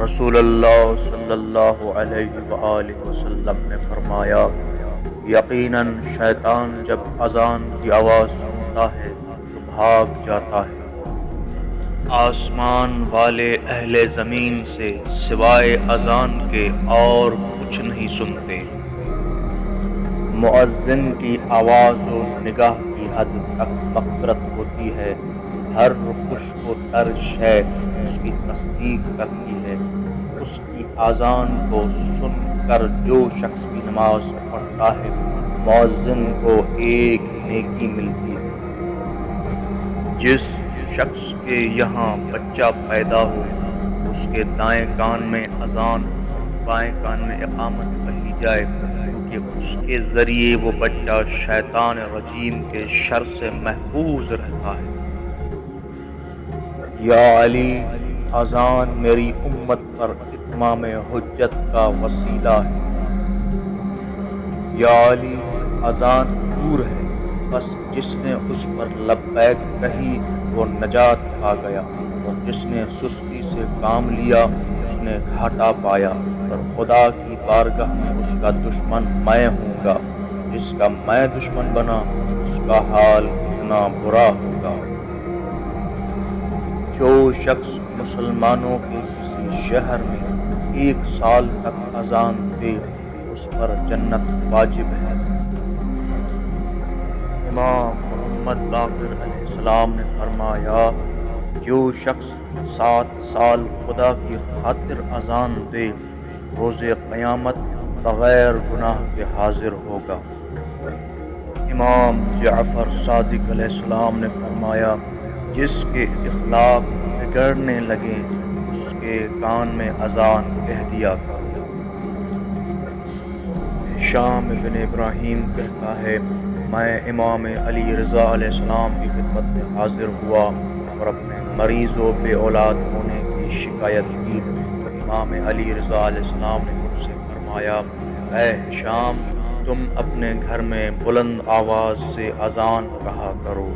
رسول اللہ صلی اللہ علیہ وآلہ وسلم نے فرمایا، یقیناً شیطان جب اذان کی آواز سنتا ہے تو بھاگ جاتا ہے۔ آسمان والے اہل زمین سے سوائے اذان کے اور کچھ نہیں سنتے۔ مؤذن کی آواز و نگاہ کی حد تک مغفرت ہوتی ہے۔ ہر خشک و تر شے اس کی تصدیق کرتی ہے۔ اس کی اذان کو سن کر جو شخص بھی نماز پڑھتا ہے، مؤذن کو ایک نیکی ملتی ہے۔ جس شخص کے یہاں بچہ پیدا ہو، اس کے دائیں کان میں اذان بائیں کان میں اقامت کہی جائے، کیونکہ اس کے ذریعے وہ بچہ شیطان رجیم کے شر سے محفوظ رہتا ہے۔ یا علی، اذان میری امت پر اتمام حجت کا وسیلہ ہے۔ یا علی، اذان نور ہے، بس جس نے اس پر لبیک کہی وہ نجات پا گیا، اور جس نے سستی سے کام لیا اس نے گھاٹا پایا، اور خدا کی بارگاہ میں اس کا دشمن میں ہوں گا۔ جس کا میں دشمن بنا اس کا حال کتنا برا ہوگا۔ جو شخص مسلمانوں کے کسی شہر میں 1 سال تک اذان دے اس پر جنت واجب ہے۔ امام محمد باقر علیہ السلام نے فرمایا، جو شخص 7 سال خدا کی خاطر اذان دے روز قیامت بغیر گناہ کے حاضر ہوگا۔ امام جعفر صادق علیہ السلام نے فرمایا، جس کے اخلاق بگڑنے لگے اس کے کان میں اذان کہہ دیا کرو۔ ہشام بن ابراہیم کہتا ہے، میں امام علی رضا علیہ السلام کی خدمت میں حاضر ہوا اور اپنے مریض و بے اولاد ہونے کی شکایت کی، تو امام علی رضا علیہ السلام نے مجھ سے فرمایا، اے ہشام، تم اپنے گھر میں بلند آواز سے اذان کہا کرو۔